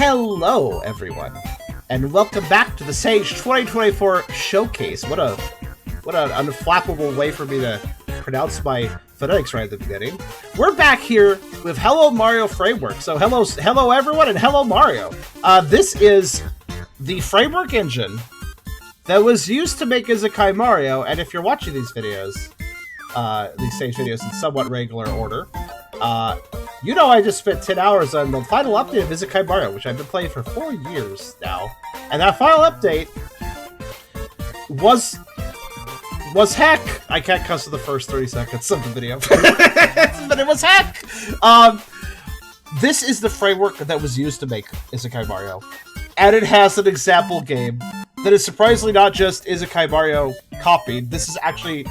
Hello, everyone, and welcome back to the Sage 2024 Showcase. What an unflappable way for me to pronounce my phonetics right at the beginning. We're back here with Hello Mario Framework. So hello everyone, and hello Mario. This is the framework engine that was used to make Isekai Mario, and if you're watching these videos, these Sage videos in somewhat regular order, you know I just spent 10 hours on the final update of Isekai Mario, which I've been playing for 4 years now. And that final update was heck. I can't cuss for the first 30 seconds of the video. But it was heck! This is the framework that was used to make Isekai Mario. And it has an example game that is surprisingly not just Isekai Mario copied. This is actually...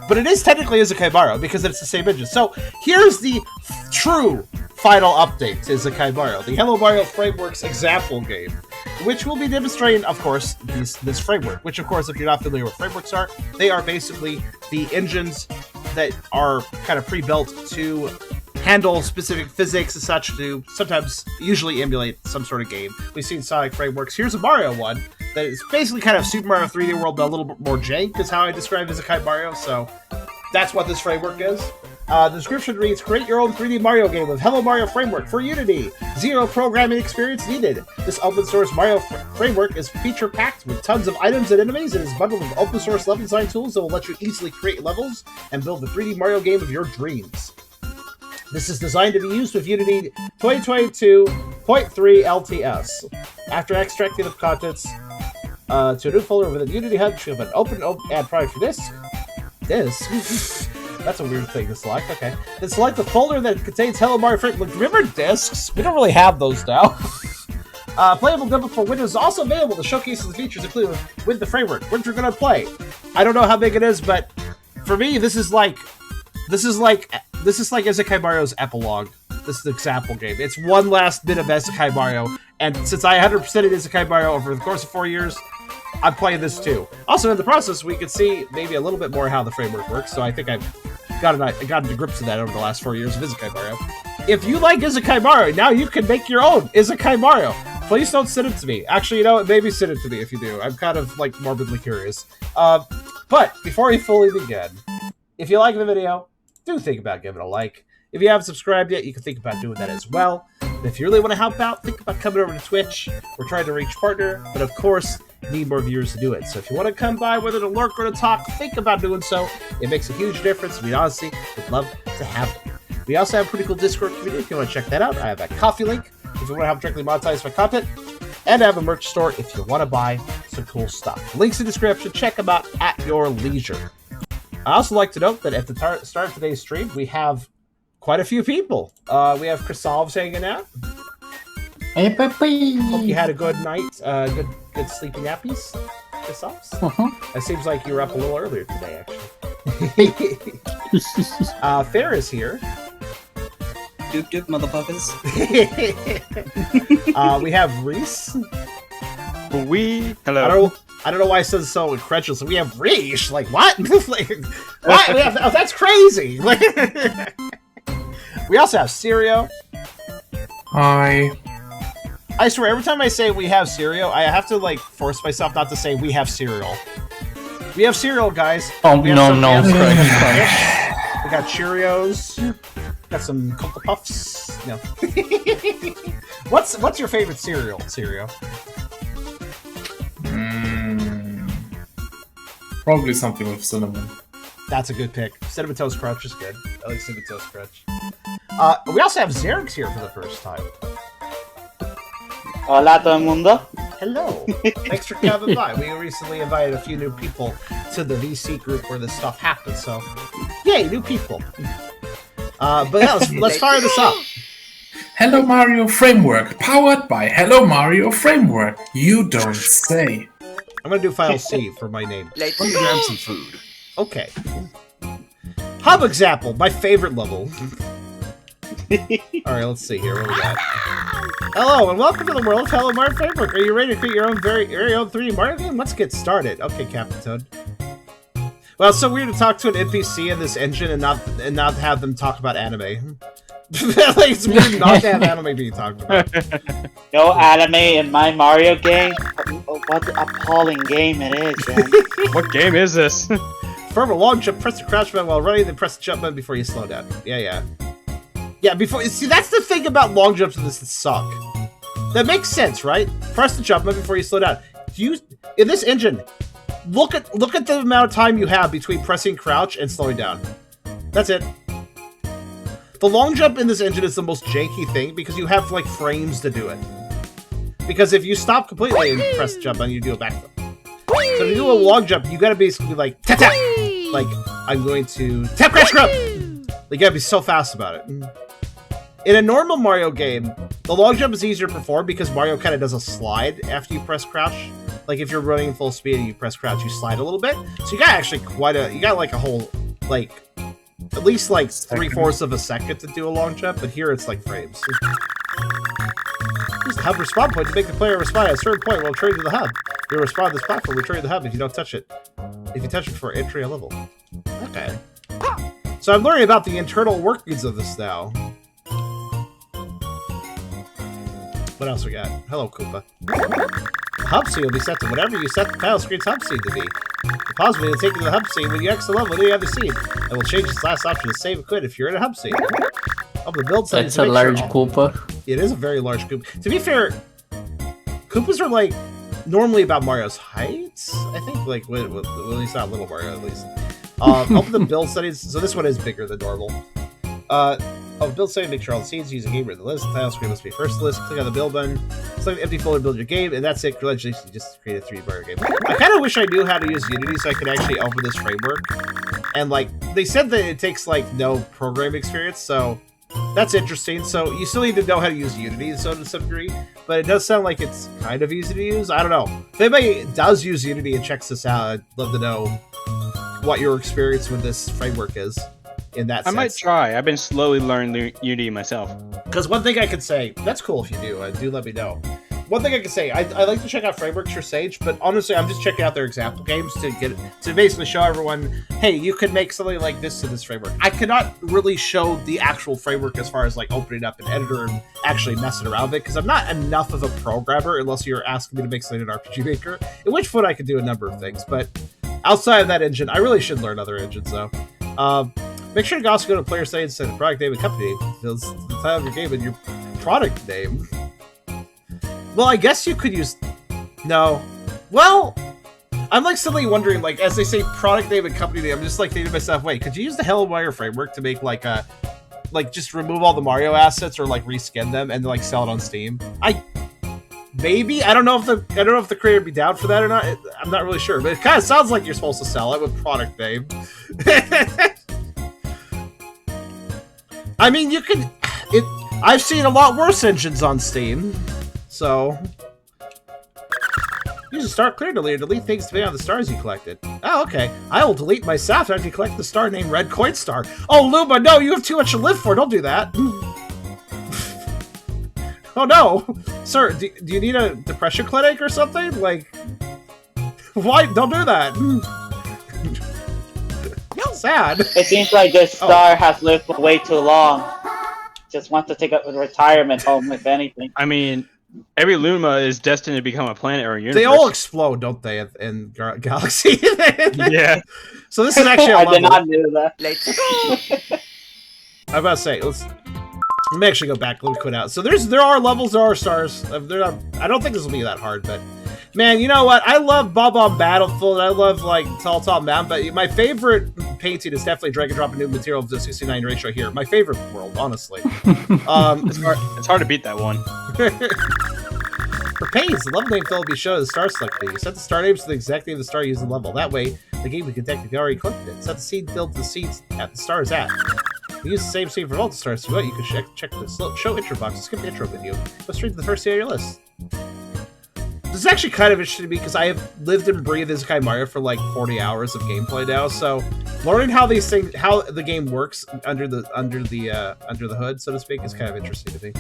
But it is technically Isekai Mario because it's the same engine. So here's the true final update to Isekai Mario, the Hello Mario Framework's example game, which will be demonstrating, of course, this framework. Which, of course, if you're not familiar with frameworks are, they are basically the engines that are kind of pre-built to handle specific physics and such to sometimes usually emulate some sort of game. We've seen Sonic frameworks. Here's a Mario one that is basically kind of Super Mario 3D World, but a little bit more jank is how I describe Isekai Mario, so that's what this framework is. The description reads, create your own 3D Mario game with Hello Mario Framework for Unity. Zero programming experience needed. This open source Mario framework is feature packed with tons of items and enemies. It is bundled with open source level design tools that will let you easily create levels and build the 3D Mario game of your dreams. This is designed to be used with Unity 2022.3 LTS. After extracting the contents to a new folder within Unity Hub, you have an open add project for this. That's a weird thing to select. Okay. Then select the folder that contains Hello Mario Framework. Remember discs? We don't really have those now. Playable demo for Windows is also available to showcase the features included with the framework. What you're gonna play. I don't know how big it is, but for me, this is like Isekai Mario's epilogue. This is the example game. It's one last bit of Isekai Mario, and since I 100%ed Isekai Mario over the course of 4 years, I'm playing this too. Also, in the process, we could see maybe a little bit more how the framework works, so I think I've gotten to grips with that over the last 4 years of Isekai Mario. If you like Isekai Mario, now you can make your own Isekai Mario. Please don't send it to me. Actually, you know what? Maybe send it to me if you do. I'm kind of, like, morbidly curious. But before we fully begin, if you like the video, do think about giving it a like. If you haven't subscribed yet, you can think about doing that as well. And if you really want to help out, think about coming over to Twitch. We're trying to reach partner, but of course, need more viewers to do it. So if you want to come by, whether to lurk or to talk, think about doing so. It makes a huge difference. We honestly would love to have it. We also have a pretty cool Discord community if you want to check that out. I have a Coffee link if you want to help directly monetize my content. And I have a merch store if you want to buy some cool stuff. Links in the description. Check them out at your leisure. I also like to note that at the start of today's stream, we have quite a few people. We have Chrysalves hanging out. Hey, puppy. Hope you had a good night. Good sleepy nappies, Chrysalves. It seems like you were up a little earlier today, actually. Fair is here. Doop doop, motherfuckers. We have Reese. Hello. I don't know why I said so incredulous. We have Reese. Like, what? Like, what? That's crazy. We also have Sirio. Hi. I swear, every time I say we have cereal, I have to, like, force myself not to say we have cereal. We have cereal, guys. Oh, we no. We got Cheerios. Got some Cocoa Puffs. No. What's your favorite cereal, Sirio? Probably something with cinnamon. That's a good pick. Cinnamon Toast Crunch is good. I like Cinnamon Toast Crunch. We also have Xerx here for the first time. Hola todo el mundo. Hello. Thanks for coming by. We recently invited a few new people to the VC group where this stuff happens, so yay, new people. But yeah, let's fire this up. Hello Mario Framework, powered by Hello Mario Framework. You don't say. I'm gonna do Final C for my name. Let me grab some food. Okay. Hub example, my favorite level. Alright, let's see here. What we got? Hello, and welcome to the world of Hello Mario Framework. Are you ready to create your own very own 3D Mario game? Let's get started. Okay, Captain Toad. Well, it's so weird to talk to an NPC in this engine and not have them talk about anime. Like, it's weird not to have anime being talked about. No anime in my Mario game? What an appalling game it is, man. What game is this? From a long jump, press the crouch button while running, then press the jump button before you slow down. Yeah. Yeah, see, that's the thing about long jumps in this that suck. That makes sense, right? Press the jump button before you slow down. In this engine, look at the amount of time you have between pressing crouch and slowing down. That's it. The long jump in this engine is the most janky thing because you have like frames to do it. Because if you stop completely and press the jump button, you do a backflip. So if you do a long jump, you gotta basically be like tap tap. Like I'm going to tap crash grub. You gotta be so fast about it. In a normal Mario game, the long jump is easier to perform because Mario kind of does a slide after you press crouch. Like if you're running full speed and you press crouch, you slide a little bit. So you got actually you got like a whole, like, at least like 3/4 of a second to do a long jump, but here it's like frames. Use the hub respawn point to make the player respond at a certain point while returning to the hub. You'll respond to this platform, returning to the hub if you don't touch it. If you touch it for entry a level. Okay. So I'm learning about the internal workings of this now. What else we got? Hello, Koopa. The hub scene will be set to whatever you set the title screen's hub scene to be. The pause will take you to the hub scene when you exit the level in the other scene. And will change its last option to save and quit if you're in a hub scene. Open the build settings. That's a large Koopa. It is a very large Koopa. To be fair, Koopas are like normally about Mario's heights. I think, like, well, at least not Little Mario, at least. Open the build settings. So this one is bigger than normal. Build setting, make sure all the scenes using game are in the list. The title screen must be first list. Click on the build button. Select the empty folder, build your game, and that's it. Congratulations, you just created a 3D Mario game. I kind of wish I knew how to use Unity so I could actually open this framework. And, like, they said that it takes, like, no programming experience, so that's interesting. So you still need to know how to use Unity to some degree, but it does sound like it's kind of easy to use. I don't know. If anybody does use Unity and checks this out, I'd love to know what your experience with this framework is. In that sense. I might try. I've been slowly learning Unity myself. Because one thing I could say, that's cool if you do. Do let me know. One thing I can say, I like to check out frameworks for Sage, but honestly, I'm just checking out their example games to basically show everyone, hey, you could make something like this to this framework. I cannot really show the actual framework as far as like opening up an editor and actually messing around with it, because I'm not enough of a programmer unless you're asking me to make something in RPG Maker, in which point I could do a number of things. But outside of that engine, I really should learn other engines though. Make sure to also go to player settings and product name and company name. It's the title of your game and your product name. Well, I guess you could use... No. Well, I'm like suddenly wondering, like, as they say product name and company name, I'm just like thinking to myself, wait, could you use the Hello Mario framework to make like a... Like, just remove all the Mario assets or like reskin them and like sell it on Steam? Maybe? I don't know if the creator would be down for that or not. I'm not really sure, but it kind of sounds like you're supposed to sell it with product name. I mean, you could... I've seen a lot worse engines on Steam, so... Use a star clear deleter to delete things depending on the stars you collected. Oh, okay. I will delete myself after you collect the star named Red Coin Star. Oh, Luma, no, you have too much to live for. Don't do that. Oh, no. Sir, do you need a depression clinic or something? Like, why? Don't do that. Sad. It seems like this star has lived for way too long. Just wants to take up a retirement home, if anything. I mean, every Luma is destined to become a planet or a universe. They all explode, don't they, in Galaxy? Yeah. So this is actually a level. I did not know that. I'm about to say, let me actually go back. Let me quit out. So there are levels, there are stars. I don't think this will be that hard, but man, you know what? I love Bob-omb Battlefield. I love like Tall Mountain, but my favorite painting is definitely drag and drop a new material of the 69 ratio here. My favorite world, honestly. It's hard to beat that one. For paints, the level name field will be shown as the star select fee. Set the star names to the exact name of the star using the level. That way, the game will detect if you already collected it. Set the scene field to the scenes at the star is at. You use the same scene for all the stars. If you want, you can check the show intro box and skip the intro video. Go straight to the first scene on your list. This is actually kind of interesting to me because I have lived and breathed Isekai Mario for like 40 hours of gameplay now. So learning how the game works under the hood, so to speak, is kind of interesting to me.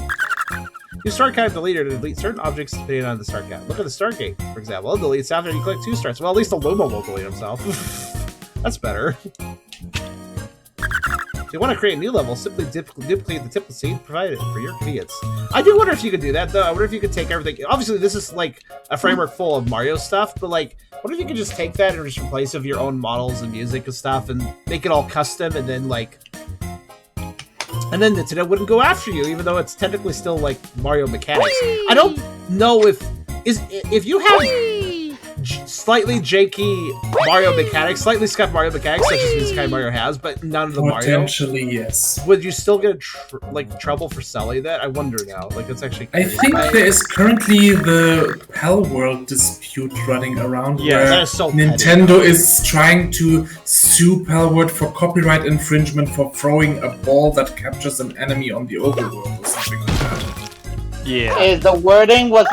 Use star count deleter to delete certain objects depending on the star count. Look at the Stargate, for example. It deletes after you collect 2 stars. Well, at least the Luma will delete himself. That's better. you want to create a new level, simply duplicate the template scene provided for your convenience. I do wonder if you could do that, though. I wonder if you could take everything. Obviously, this is like a framework full of Mario stuff, but like, what if you could just take that and just replace it with your own models and music and stuff and make it all custom and then like... And then Nintendo wouldn't go after you, even though it's technically still like Mario mechanics. I don't know if you have slightly janky Mario mechanics, slightly scuffed Mario mechanics, such as Sky Mario has, but none of the Mario. Potentially, yes. Would you still get trouble for selling that? I wonder now. Like, it's actually. I think there is currently the Pal World dispute running around where that is so Nintendo is trying to sue Pal World for copyright infringement for throwing a ball that captures an enemy on the overworld or something like that. Yeah. Is the wording was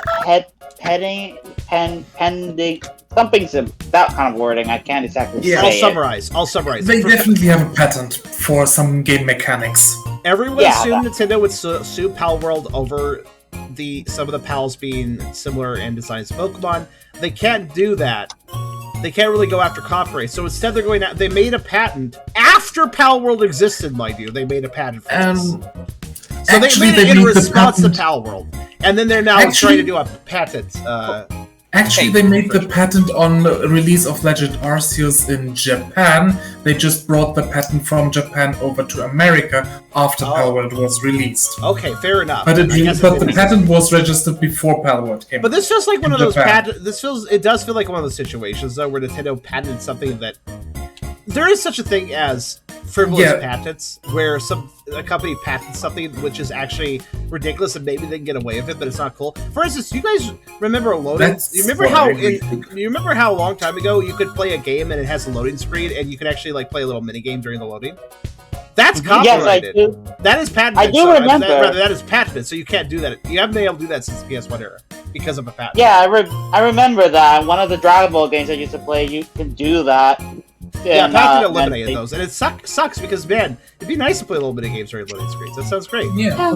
pending something that kind of wording. I can't exactly say. I'll summarize. They definitely have a patent for some game mechanics. Everyone assumed Nintendo would sue Pal World over some of the pals being similar in designs to Pokemon. They can't do that. They can't really go after copyright. So instead, they're going out. They made a patent after Pal World existed, mind you. They made a patent for this. So they made it in response to Pal World, and then they're now trying to do a patent. They made the patent on the release of Legend Arceus in Japan. They just brought the patent from Japan over to America after Pal World was released. Okay, fair enough. But the patent was registered before Pal World came. But this feels like one of those It does feel like one of those situations though, where Nintendo patented something that there is such a thing as frivolous patents, where a company patents something which is actually ridiculous and maybe they can get away with it, but it's not cool. For instance, you guys remember a loading? You remember how a long time ago you could play a game and it has a loading screen and you could actually like play a little mini game during the loading? That's copyrighted. Yes, I do. That is patented. I do remember. That is patented, so you can't do that. You haven't been able to do that since the PS1 era because of a patent. Yeah, I remember that. One of the Dragon Ball games I used to play, you can do that. Yeah, patent eliminated those, and it sucks because, man, it'd be nice to play a little bit of games during loading screens. That sounds great. Yeah,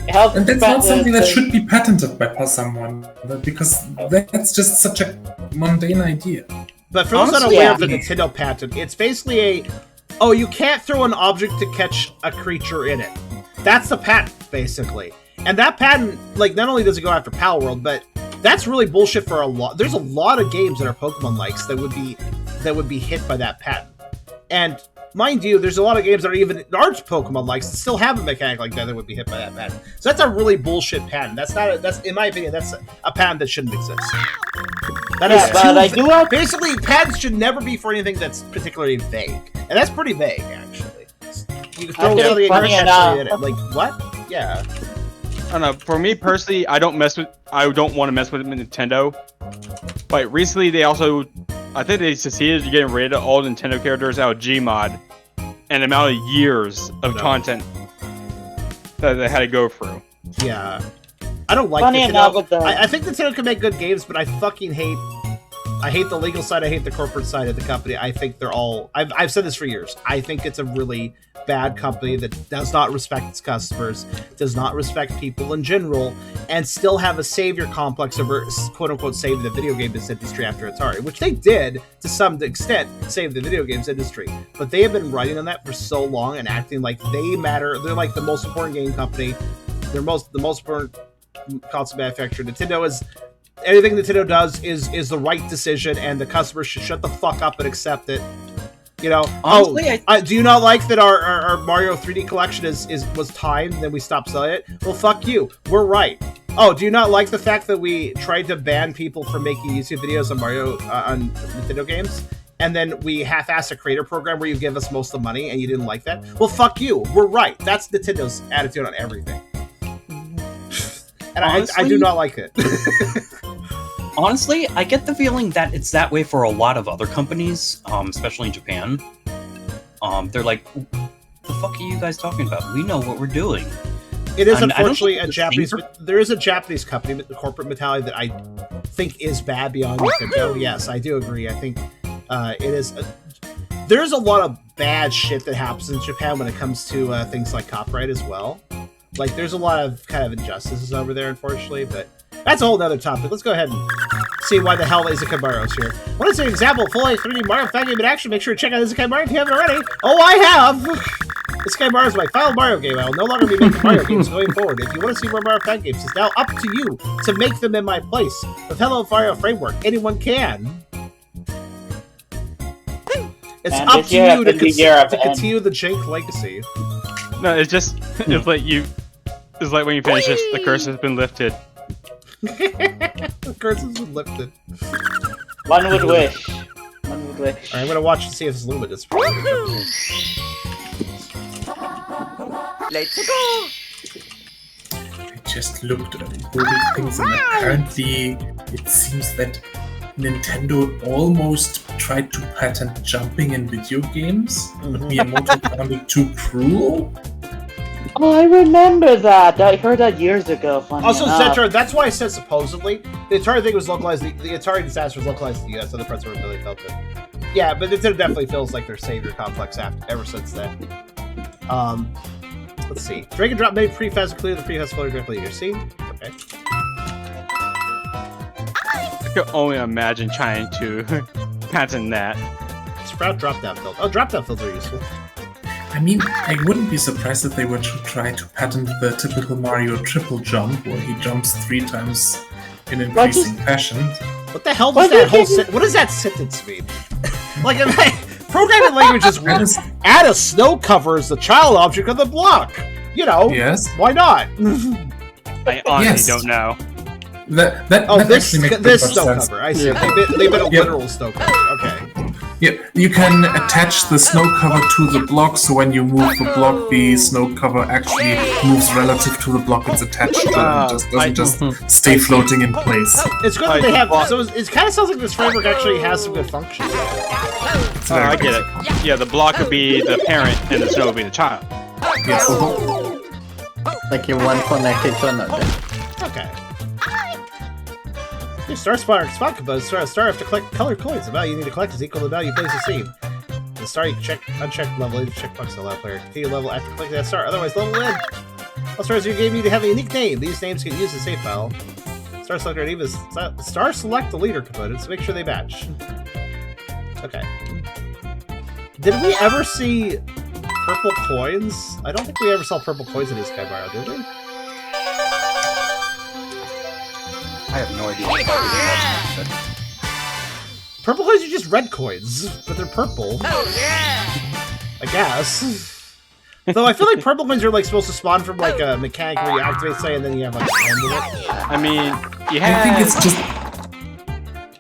and that's not something that should be patented by someone, because that's just such a mundane idea. But for those unaware of the Nintendo patent, it's basically you can't throw an object to catch a creature in it. That's the patent, basically. And that patent, like, not only does it go after Pal World, but that's really bullshit for a lot. There's a lot of games that are Pokemon-likes that would be hit by that patent. And mind you, there's a lot of games that aren't Pokemon-likes that still have a mechanic like that would be hit by that patent. So that's a really bullshit patent. That's in my opinion, that's a patent that shouldn't exist. Basically, patents should never be for anything that's particularly vague, and that's pretty vague, actually. You can throw something in it. Like what? Yeah. I don't know. For me personally, I don't want to mess with Nintendo. But recently, I think they succeeded in getting rid of all Nintendo characters out of Gmod, and the amount of years of content that they had to go through. Yeah, I don't like Nintendo. I think Nintendo can make good games, but I fucking hate. I hate the legal side. I hate the corporate side of the company. I think they're all. I've said this for years. I think it's a really bad company that does not respect its customers, does not respect people in general, and still have a savior complex over quote-unquote save the video games industry after Atari, which they did to some extent save the video games industry. But they have been writing on that for so long and acting like they matter. They're like the most important game company. They're the most important console manufacturer. Nintendo is. Anything Nintendo does is the right decision, and the customers should shut the fuck up and accept it. You know, honestly, do you not like that our Mario 3D collection was timed and then we stopped selling it? Well, fuck you. We're right. Oh, do you not like the fact that we tried to ban people from making YouTube videos on on Nintendo games? And then we half-assed a creator program where you give us most of the money and you didn't like that? Well, fuck you. We're right. That's Nintendo's attitude on everything. And honestly, I do not like it. Honestly, I get the feeling that it's that way for a lot of other companies, especially in Japan. They're like, the fuck are you guys talking about? We know what we're doing. It is unfortunately a Japanese... There is a Japanese company, the corporate mentality, that I think is bad beyond Nintendo. Yes, I do agree. I think it is... There's a lot of bad shit that happens in Japan when it comes to things like copyright as well. Like, there's a lot of kind of injustices over there, unfortunately, but that's a whole other topic. Let's go ahead and see why the hell Isekai Mario's here. Want to see an example of full-length 3D Mario fan game in action? Make sure to check out Isekai Mario if you haven't already. Oh, I have! Sky Mario is my final Mario game. I will no longer be making Mario games going forward. If you want to see more Mario fan games, it's now up to you to make them in my place. With Hello Mario Framework, anyone can. It's up to you to continue the Jake legacy. No, it's just it's like you. It's like when you finish this, the curse has been lifted. The curse has been lifted. One would wish. One would wish. Alright, I'm gonna watch and see if it's luminous. Let's go! I just looked at all these things, and apparently it seems that Nintendo almost tried to patent jumping in video games, but Miyamoto found it too cruel. Oh, I remember that. I heard that years ago. Funny Also, enough. Zetra, that's why I said supposedly. The Atari thing was localized, the Atari disaster was localized in the US, other parts of it really felt it. Yeah, but Nintendo definitely feels like their savior complex ever since then. Let's see. Drag and drop made prefabs clear the prefabs floater directly in your scene. Okay. I could only imagine trying to patent that. Sprout drop down filter. Oh, drop down filters are useful. I mean, I wouldn't be surprised if they were to try to patent the typical Mario triple jump, where he jumps 3 times in increasing fashion. What the hell does that whole what does that sentence mean? Like, programming languages add a snow cover as the child object of the block. You know, yes. Why not? I honestly don't know. That this actually makes this much snow sense. cover. I see. They made a literal snow cover. Okay. Yeah, you can attach the snow cover to the block, so when you move the block, the snow cover actually moves relative to the block it's attached to, and doesn't just stay floating in place. It's good that they have. So it kind of sounds like this framework actually has some good functions. I get it. Yeah, the block would be the parent, and the snow would be the child. Yes. Like you one connected to another. Okay. Your Star Spot components star have to collect colored coins. The value you need to collect is equal to the value you place the scene. The star you unchecked level, leave the checkbox to allow player continue level after collecting that star, otherwise level in. All stars in your game need to have a unique name. These names can use the save file. Star Selector and even Star Select the leader components, make sure they match. Okay. Did we ever see purple coins? I don't think we ever saw purple coins in this Sky Mario, did we? I have no idea. Purple coins are just red coins, but they're purple. I guess. Though I feel like purple coins are like supposed to spawn from like a mechanic where you activate, say, and then you have like a end in it. I mean, you have.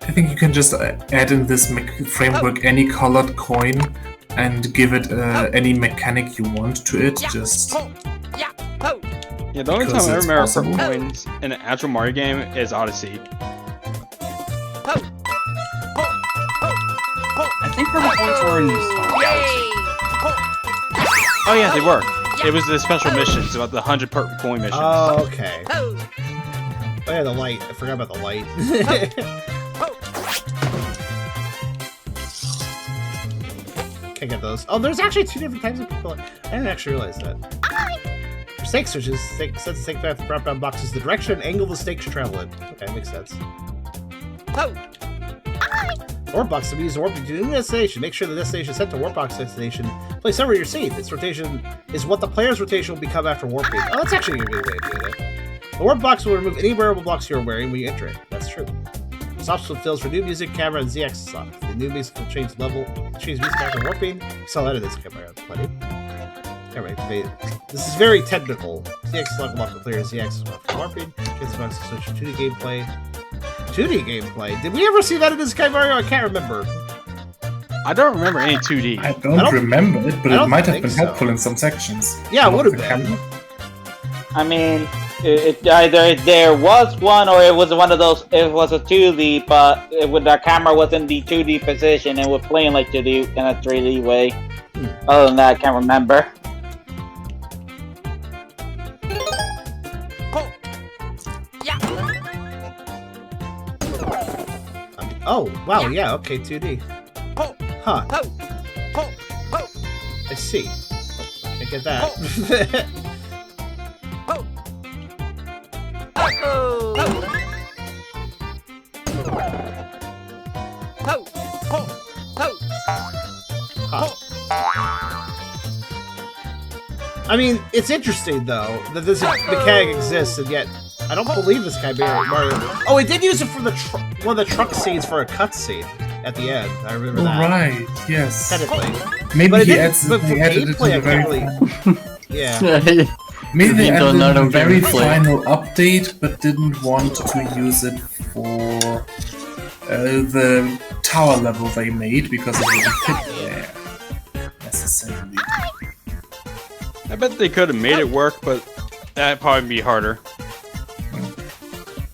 I think you can just add in this framework any colored coin and give it any mechanic you want to it. Just. Yeah, the only time I remember purple coins in an actual Mario game is Odyssey. I think purple coins were in Galaxy. Oh yeah, they were. It was the special missions about the 100 purple coin missions. Oh, okay. Oh yeah, the light. I forgot about the light. Can't get those. Oh, there's actually 2 different types of people. I didn't actually realize that. For stake switches, set the stake path to drop down boxes the direction and angle the stake should travel in. Okay, makes sense. Warp box to be used to warp to a new destination. Make sure the destination is set to warp box destination. Place over your seat. This rotation is what the player's rotation will become after warping. Oh, that's actually a good way of doing it. The warp box will remove any wearable blocks you're wearing when you enter it. That's true. Soft split fills for new music, camera, and ZX soft. The new music will change music after warping. Saw that in this camera. Plenty. Alright, this is very technical. ZX level up to clear, ZX for warping. Kids box to switch to 2D gameplay. 2D gameplay? Did we ever see that in this Sky Mario? I can't remember. I don't remember any 2D. I don't remember it, but it might have been helpful in some sections. Yeah, it would have been. I mean, it either there was one or it was one of those. It was a 2D, but when the camera was in the 2D position and was playing like 2D in a 3D way. Other than that, I can't remember. Oh, wow, yeah, okay, 2D. Huh. I see. Can't get that. I mean, it's interesting though that this mechanic exists, and yet I don't believe this guy Mario. Oh, it did use it for the one of the truck scenes for a cutscene at the end. I remember that. Right. Yes. Technically, Maybe but he it adds. didn't. But for He added it to gameplay, I the can't very. really. Yeah. Maybe they Into added another a very gameplay. final update, but didn't want to use it for the tower level they made because it wouldn't fit there necessarily. I bet they could have made it work, but that'd probably be harder.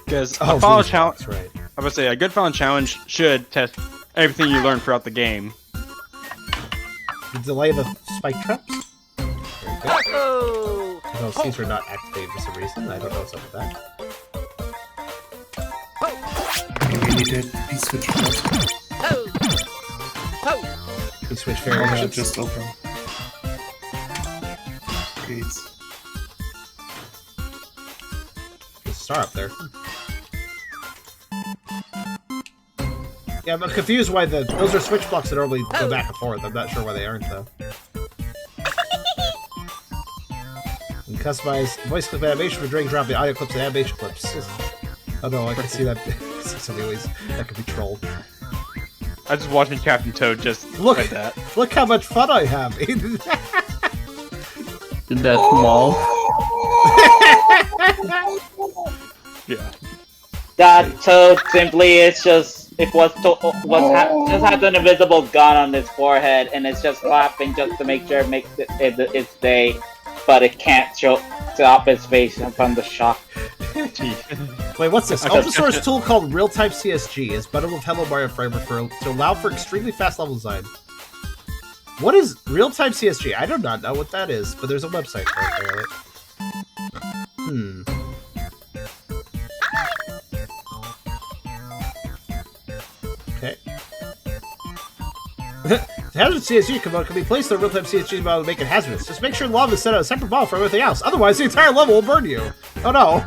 Because a final these challenge, blocks, right? I would say a good final challenge should test everything you learn throughout the game. The delay the spike traps. Very good. Those things are not activated for some reason. I don't know what's up with that. Maybe we need a P-switch first. We switch Oh, no, variations. just open. Gates. There's a star up there. Yeah, I'm confused why those are switch blocks that normally go back and forth. I'm not sure why they aren't though. And customize voice clip animation for drag and dropping audio clips and animation clips. Oh no, I can see that. See so many ways that could be trolled. I just watching Captain Toad just Look, like that. look how much fun I have. That small. Yeah. That Toad simply is just just has an invisible gun on his forehead and it's just laughing just to make sure it makes its day, but it can't stop his face from the shock. Wait, what's this? Open source tool called Real-Time CSG is bundled with Hello Mario Framework to allow for extremely fast level design. What is Real-Time CSG? I do not know what that is, but there's a website for it. Okay. The hazardous CSG command can be placed on real-time CSG model to make it hazardous. Just make sure the lava is set on a separate ball from everything else. Otherwise, the entire level will burn you. Oh no.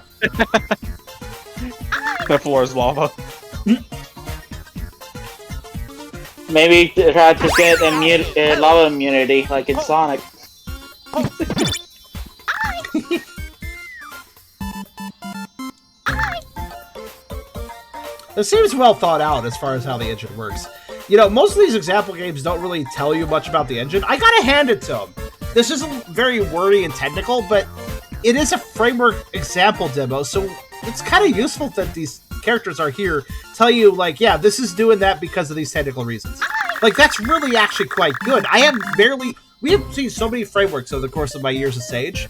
The floor is lava. Maybe try to get lava immunity like in Sonic. It seems well thought out as far as how the engine works. You know, most of these example games don't really tell you much about the engine. I gotta hand it to them. This isn't very wordy and technical, but it is a framework example demo, so it's kind of useful that these characters are here, tell you, like, yeah, this is doing that because of these technical reasons. Like, that's really actually quite good. We have seen so many frameworks over the course of my years of Sage,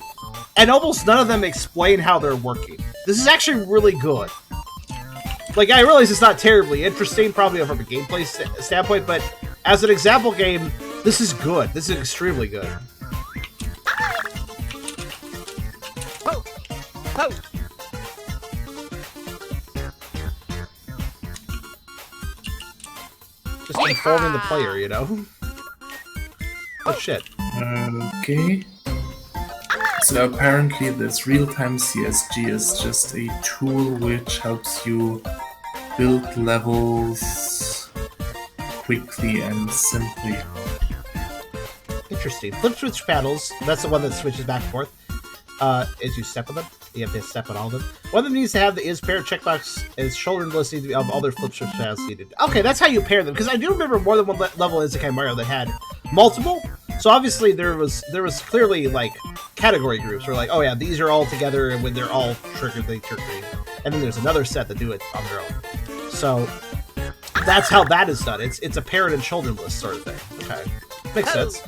and almost none of them explain how they're working. This is actually really good. Like, I realize it's not terribly interesting, probably from a gameplay standpoint, but as an example game, this is good. This is extremely good. Just informing the player, you know? Oh, shit. Okay. So apparently this real-time CSG is just a tool which helps you build levels quickly and simply. Interesting. Flip switch paddles, that's the one that switches back and forth. As you step on them, you have to step on all of them. One of them needs to have the is pair checkbox, and shoulder and list need to be of other flip switch paddles needed. Okay, that's how you pair them, because I do remember more than one level in Sega Mario that had multiple. So obviously there was clearly like category groups where like, oh yeah, these are all together, and when they're all triggered, they trigger. And then there's another set that do it on their own. So that's how that is done. It's a parent and children list sort of thing. Okay, makes sense.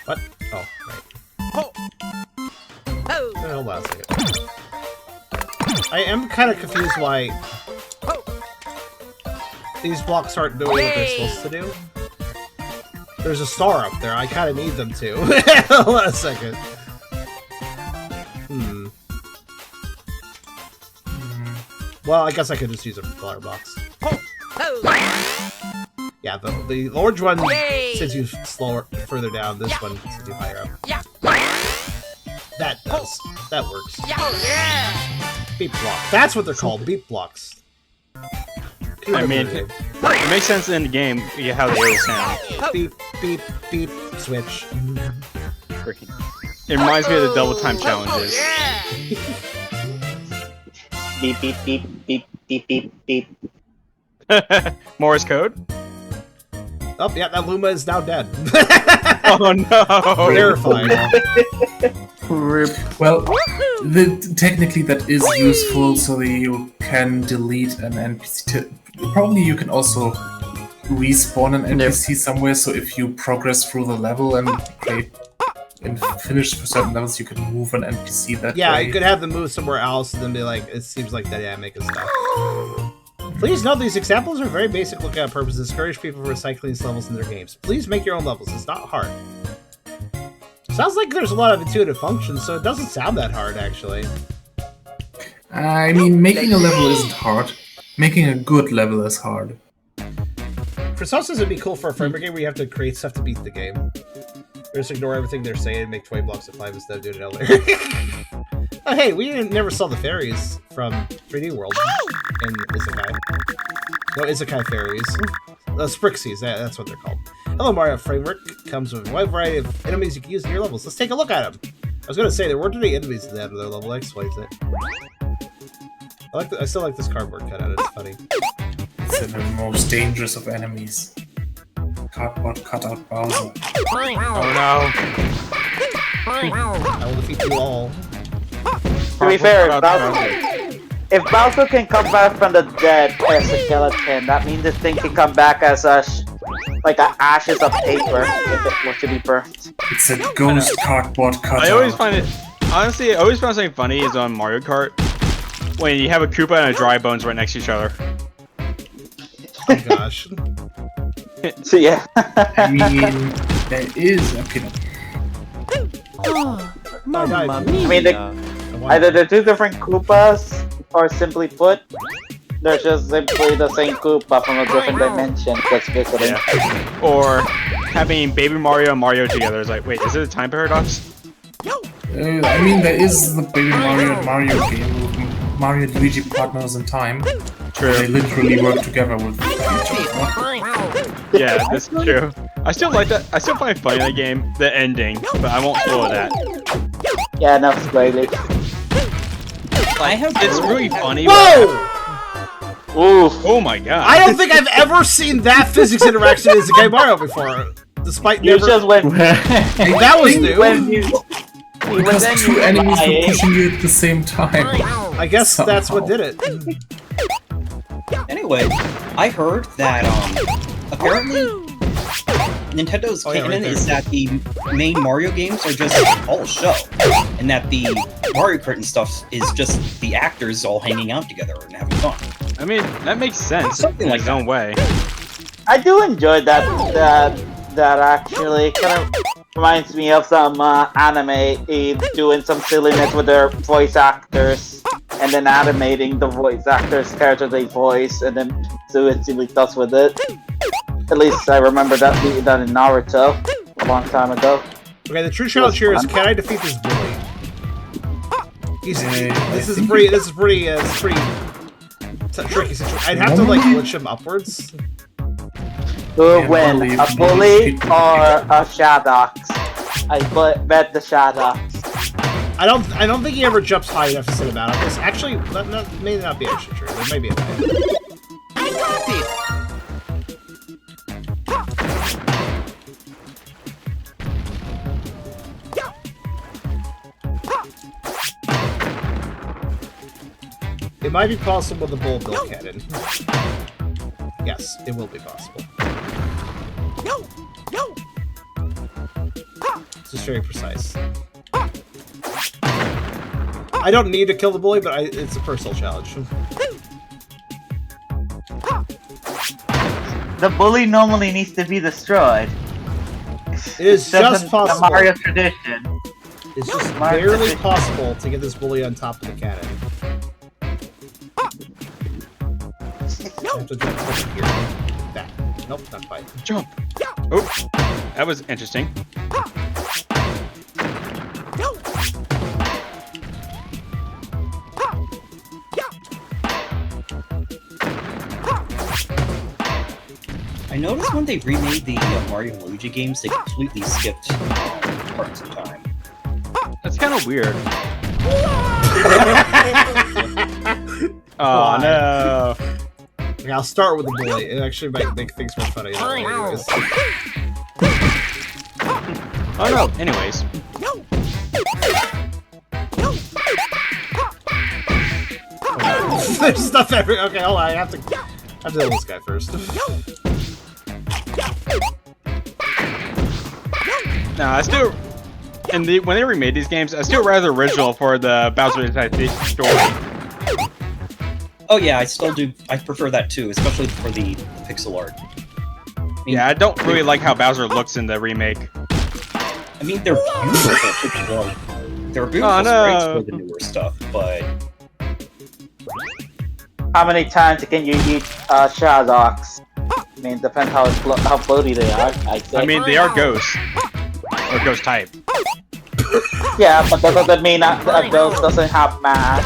What? Oh, right. Hold on a second. I am kind of confused why these blocks aren't doing what they're supposed to do. There's a star up there. I kind of need them to. Hold on a second. Well, I guess I could just use a flower box. Yeah, the orange one sends you slower, further down. This one sends you higher up. That does. That works. Beep block. That's what they're called. Beep blocks. I mean, it makes sense in the game how they always sound. beep, beep, beep, switch. Freaking. It reminds me of the double time challenges. Beep beep beep beep beep beep beep. Morse code? Oh, yeah, that Luma is now dead. Oh no! Verified. Rip. Well, technically that is useful, so that you can delete an NPC. Probably you can also respawn an NPC somewhere, so if you progress through the level and finish for certain levels, you can move an NPC that way. Yeah, you could have them move somewhere else and then be like, it seems like dynamic and stuff. Please note these examples are very basic lookout purposes. Discourage people from recycling these levels in their games. Please make your own levels. It's not hard. Sounds like there's a lot of intuitive functions, so it doesn't sound that hard, actually. I mean, making a level isn't hard. Making a good level is hard. For some sense, it'd be cool for a framework game where you have to create stuff to beat the game. Or just ignore everything they're saying and make 20 blocks of 5 instead of doing it earlier. Oh, hey, we never saw the fairies from 3D World in Isekai. No, Isekai fairies. Sprixies, that's what they're called. Hello Mario Framework comes with a wide variety of enemies you can use in your levels. Let's take a look at them. I was going to say, there weren't any enemies at the end of their level. That explains it. I still like this cardboard cutout. It's funny. It's the most dangerous of enemies. Cardboard cutout Bowser. Oh no! I will defeat you all. To be fair, if Bowser can come back from the dead as a skeleton, that means this thing can come back as like ashes of paper if it were to be burnt. It's a ghost cardboard cutout. I always find it, honestly, I always found something funny is on Mario Kart when you have a Koopa and a Dry Bones right next to each other. Oh gosh. So yeah. I mean, there is a peanut. I mean, either they're two different Koopas, or simply put, they're just simply the same Koopa from a different dimension that's visiting. Yeah. Or having Baby Mario and Mario together is like, wait, is it a time paradox? I mean, there is the Baby Mario and Mario game with Mario and Luigi partners in time. True. They literally work together with each other. Yeah, that's true. I still like that. I still find it funny in the game, the ending, but I won't spoil that. Yeah, no, spoiler. It's really funny. Whoa! Oof. Oh my god. I don't think I've ever seen that physics interaction in Isekai Mario before. Despite You never... just went. That was new. Because two enemies were pushing you at the same time. I guess that's what did it. Anyway, I heard that apparently Nintendo's canon is that the main Mario games are just all a show, and that the Mario Kart and stuff is just the actors all hanging out together and having fun. I mean, that makes sense. Something in like its own way. I do enjoy that actually kind of reminds me of some anime doing some silliness with their voice actors and then animating the voice actors' character they voice and then doing silly stuff with it. At least I remember that being done in Naruto a long time ago. Okay, the true challenge here is, can I defeat this bully? This is pretty tricky situation. I'd have to like glitch him upwards. Who would win, a bully or a Shadox? I bet the Shadox. I don't think he ever jumps high enough to sit him out of this. Actually, that may not be actually true. There may be a way. It might be possible with the Bull Bill Cannon. Yes, it will be possible. It's just very precise. I don't need to kill the bully, but it's a personal challenge. The bully normally needs to be destroyed. It is just possible. The Mario tradition. It's just barely possible to get this bully on top of the cannon. I have to jump over here. That. Nope, not quite. Jump! Oh, that was interesting. noticed when they remade the Mario and Luigi games, they completely skipped parts of time. That's kind of weird. Oh Why? no. Okay, I'll start with the bully. It actually might make things more funny. Anyways. Oh no. Anyways. There's stuff everywhere. Okay, hold on. I have to kill this guy first. No, I still. And when they remade these games, I still rather original for the Bowser Inside the story. Oh yeah, I still do. I prefer that too, especially for the pixel art. Yeah, I don't really like how Bowser looks in the remake. I mean, they're beautiful pixel art. They're beautiful Oh, no. sprites for the newer stuff, but How many times can you eat Shadows? I mean, depends how bloaty they are. I think. I mean, they are ghosts. Or ghost type. yeah, but that doesn't mean that a ghost doesn't have mass.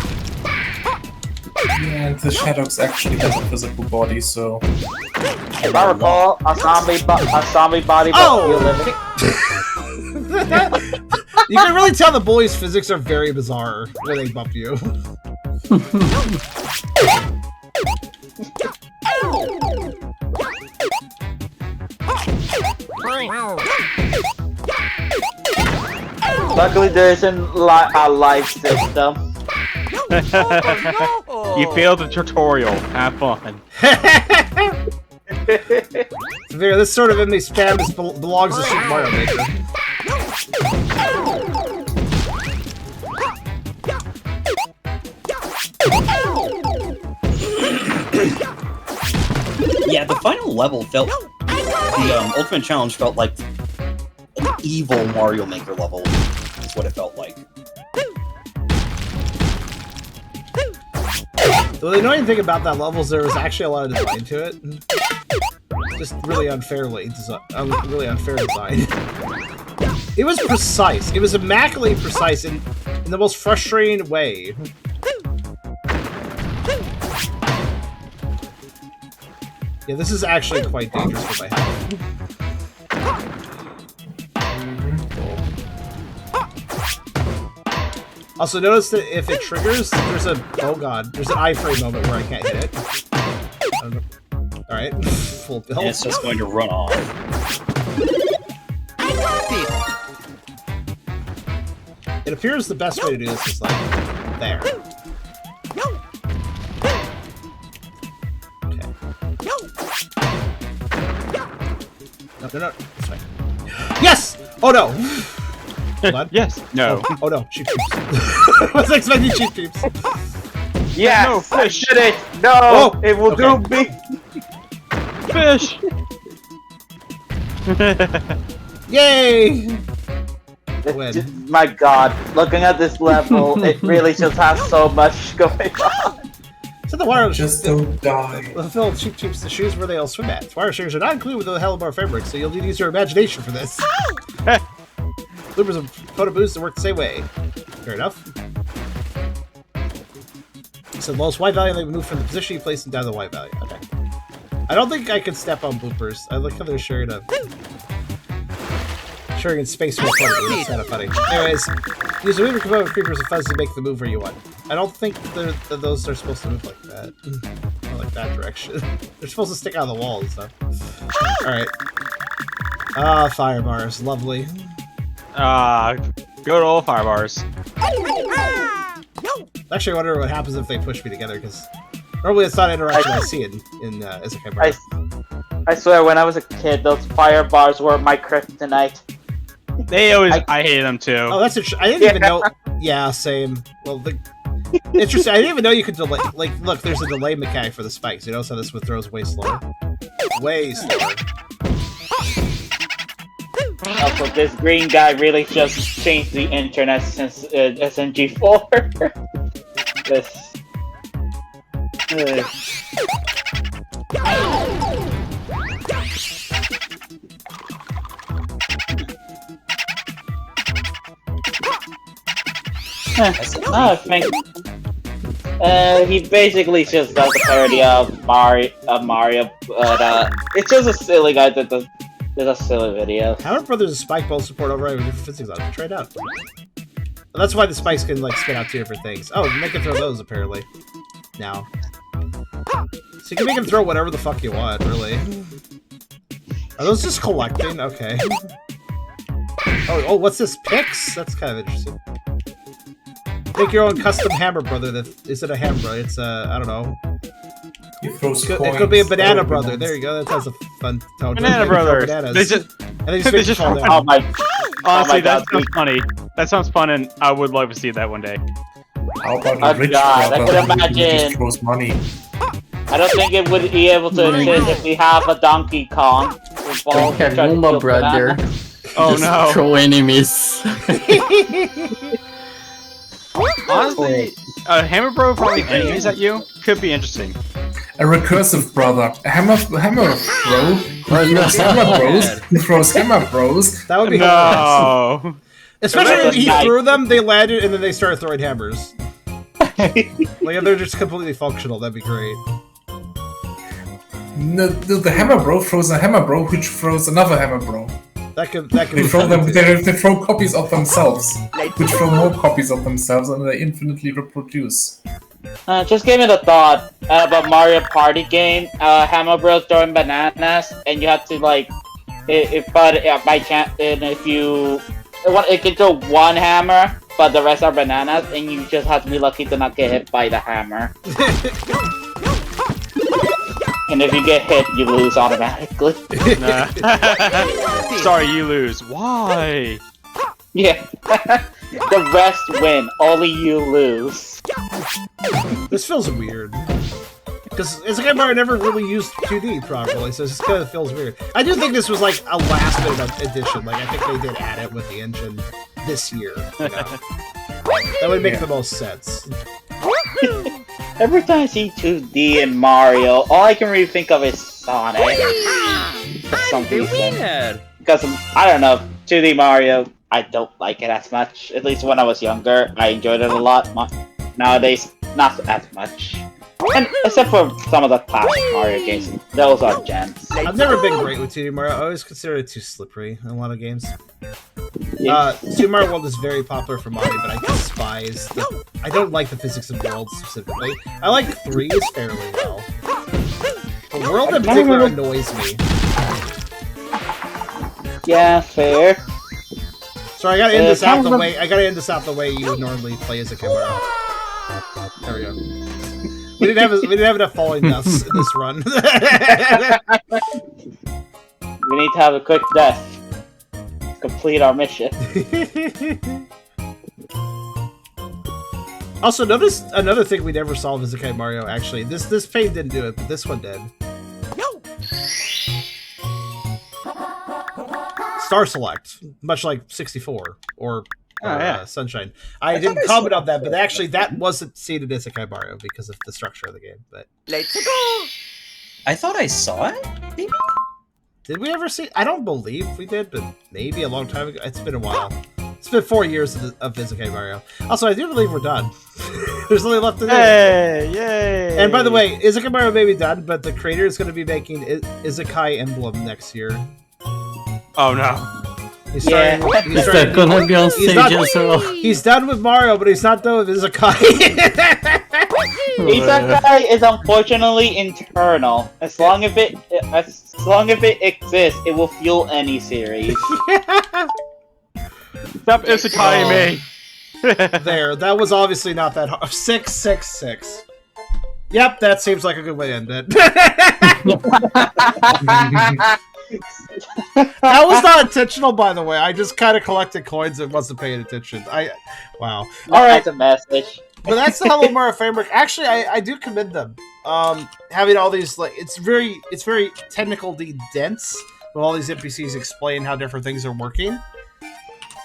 Yeah, the shadows actually have a physical body, so... If I recall, a zombie body Oh! you living. You can really tell the bully's physics are very bizarre when they bump you. Luckily, there isn't a life system. You failed the tutorial. Have fun. Severe, this sort of enemy spam belongs to Super Mario Maker. yeah, the final level felt... The Ultimate Challenge felt like an evil Mario Maker level, is what it felt like. The annoying thing about that level is there was actually a lot of design to it. Just really unfairly really unfair design. It was precise. It was immaculately precise in the most frustrating way. Yeah, this is actually quite dangerous for my health. Also, notice that if it triggers, there's a... Oh god, there's an iframe moment where I can't hit it. Alright, full build. And it's just going to run off. It appears the best way to do this is like... there. Okay. No. This way. Yes! Oh no! Blood? Yes. No. Oh no, cheap peeps. I was expecting cheap peeps. Yes, No, I fish. did it. No, Oh, it will okay. do me. Fish. Yay! Win. My God, looking at this level, it really just has so much going on. So the water Just don't die. will fill cheap cheeps the shoes where they'll swim at. Wire shingers are not included with the Hellbar fabric, so you'll need to use your imagination for this. Bloopers and photo booths that work the same way. Fair enough. So the lowest Y value, they move from the position you place them down to the Y value. Okay. I don't think I can step on bloopers. I like how they're sharing in space with funny. That's kind of funny. Anyways, use a weaver component with creepers and fuzz to make the move where you want. I don't think that those are supposed to move like that. Or like that direction. They're supposed to stick out of the wall and stuff. Alright. Ah, fire bars. Lovely. Good old fire bars. Actually, I wonder what happens if they push me together, because normally it's not interaction I see in Isekai Mario. I swear, when I was a kid, those fire bars were my kryptonite. They always. I hate them too. Oh, that's I didn't even know. Yeah, same. Well, interesting. I didn't even know you could delay. Like, look, there's a delay mechanic for the spikes. You notice how this one throws way slower? Way slower. Also, this green guy really just changed the internet since SMG4. This. I think he basically just does a parody of Mario, but It's just a silly guy that does a silly video. Hammer Brothers and Spike both support override with different physics on it. Try it out. Well, that's why the spikes can like spit out 2 different things. Oh, make him throw those apparently. Now. So you can make him throw whatever the fuck you want, really. Are those just collecting? Okay. Oh, what's this? Picks? That's kind of interesting. Make your own custom Hammer Brother. That isn't a Hammer Brother. It's I don't know. He throws It coins. could be a Banana Oh, Brother. There you go. That has a fun tone. Banana Brothers. Bananas. They just, and they they just, just fall down. Oh my! honestly, God, that sounds funny. That sounds fun, and I would love to see that one day. How about Oh a rich God, I brother could who just imagine. throws money? I don't think it would be able to exist if we have a Donkey Kong. Don't have Moomba brother. Oh Just no! throw enemies. Honestly, a Hammer Bro throwing enemies at you could be interesting. A recursive brother. A hammer bro. Who throws hammer bros. That would be hilarious. No. Especially if he Nice. threw them, they landed, and then they started throwing hammers. Like if they're just completely functional, that'd be great. No, the hammer bro throws a hammer bro, which throws another hammer bro. That could They be throw them. fun, too. They throw copies of themselves, which throw more copies of themselves, and they infinitely reproduce. Just give me the thought about Mario Party game. Hammer Bros throwing bananas, and you have to like, by chance, and if you, it can throw one hammer, but the rest are bananas, and you just have to be lucky to not get hit by the hammer. And if you get hit, you lose automatically. Nah. Sorry, you lose. Why? Yeah. The rest win, only you lose. This feels weird. Because Sega Mario never really used 2D properly, so it just kind of feels weird. I do think this was like a last minute addition. Like, I think they did add it with the engine this year. You know? That would make the most sense. Every time I see 2D in Mario, all I can really think of is Sonic. For some reason. Because, I don't know, 2D Mario, I don't like it as much. At least when I was younger, I enjoyed it a lot. Nowadays, not as much. And except for some of the classic Mario games, those are gems. I've never been great with 2D Mario. I always consider it too slippery in a lot of games. Yeah. Super Mario World is very popular for Mario, but I despise I don't like the physics of World specifically. I like 3s fairly well. But World in particular annoys me. Yeah, fair. So I gotta end this out the way. I gotta end this out the way you would normally play as a camera. There we go. We didn't have enough falling deaths in this run. We need to have a quick death. Complete our mission. Also, notice another thing we never saw in Isekai Mario. Actually, this pain didn't do it, but this one did. Star Select, much like 64 or Sunshine. I didn't comment on that, but actually that wasn't seen in Isekai Mario because of the structure of the game. But Let's go. I thought I saw it. Maybe. did we ever see? I don't believe we did, but maybe a long time ago. It's been a while. It's been 4 years of Isekai Mario. Also, I do believe we're done. There's only left to do. Hey, yay! And by the way, Isekai Mario may be done, but the creator is going to be making Isekai Emblem next year. Oh no. He's starting. He's Is starting. that gonna be on He's stage not- as well? He's done with Mario, but he's not done with Isekai. Isekai is unfortunately internal. As long as it exists, it will fuel any series. Stop isekai me. There, that was obviously not that hard. 666. Yep, that seems like a good way to end it. That was not intentional, by the way. I just kind of collected coins and wasn't paying attention. Wow. All right, That's a message. but that's the Hello Mario framework. Actually, I do commend them. Having all these it's very technically dense with all these NPCs explain how different things are working.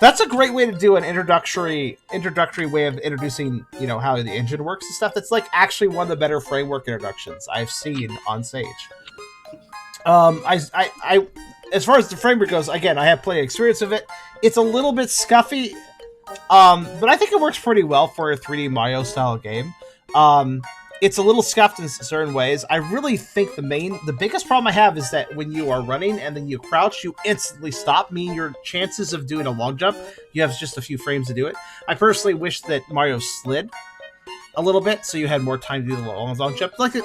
That's a great way to do an introductory way of introducing, how the engine works and stuff. That's like actually one of the better framework introductions I've seen on stage. As far as the framework goes, again, I have plenty of experience of it. It's a little bit scuffy, but I think it works pretty well for a 3D Mario style game. it's a little scuffed in certain ways. I really think the biggest problem I have is that when you are running and then you crouch, you instantly stop, meaning your chances of doing a long jump, you have just a few frames to do it. I personally wish that Mario slid a little bit, so you had more time to do the long jump, like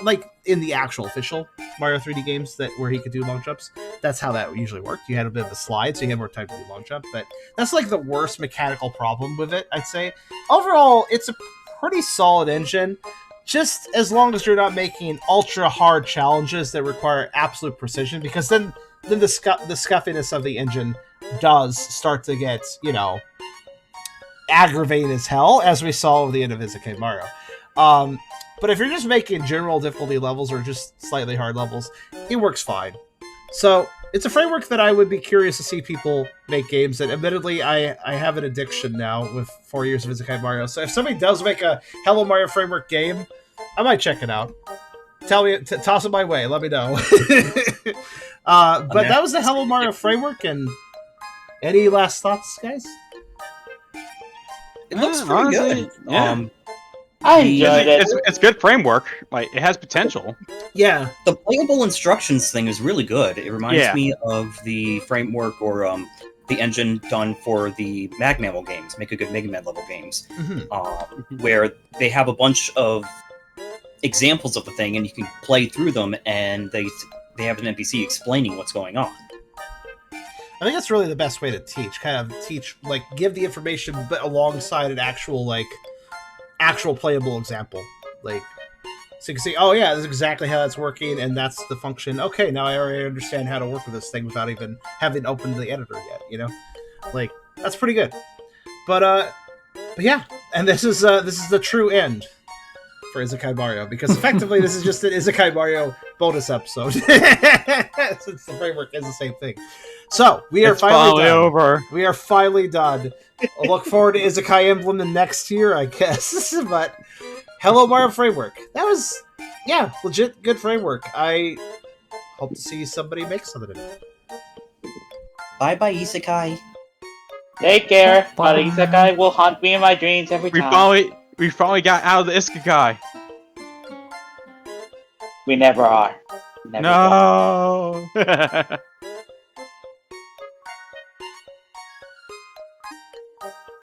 in the actual official Mario 3D games where he could do long jumps. That's how that usually worked. You had a bit of a slide, so you had more time to do long jump. But that's like the worst mechanical problem with it, I'd say. Overall, it's a pretty solid engine, just as long as you're not making ultra hard challenges that require absolute precision, because then the scuffiness of the engine does start to get, aggravating as hell, as we saw at the end of Isekai Mario. But if you're just making general difficulty levels or just slightly hard levels, it works fine. So it's a framework that I would be curious to see people make games. And admittedly, I have an addiction now with 4 years of Isekai Mario. So if somebody does make a Hello Mario framework game, I might check it out. Tell me, toss it my way. Let me know. But that was the Hello Mario framework. And any last thoughts, guys? It looks pretty good. Yeah. I enjoyed it. It's good framework. Like, it has potential. Yeah. The playable instructions thing is really good. It reminds me of the framework or the engine done for the Mag Mammal games, Make a Good Mega Man level games, where they have a bunch of examples of the thing, and you can play through them, and they have an NPC explaining what's going on. I think that's really the best way to teach. Give the information, but alongside an actual playable example. So you can see, oh yeah, this is exactly how that's working, and that's the function. Okay, now I already understand how to work with this thing without even having opened the editor yet. That's pretty good. But yeah, and this is the true end for Isekai Mario, because effectively this is just an Isekai Mario bonus episode, since the framework is the same thing. So we are finally done. Over. We are finally done. I'll look forward to Isekai Emblem the next year, I guess. But Hello Mario framework, that was legit good framework. I hope to see somebody make something of it. Bye bye, Isekai. Take care. But Isekai will haunt me in my dreams every time. We finally got out of the Isekai. We never are. Never No.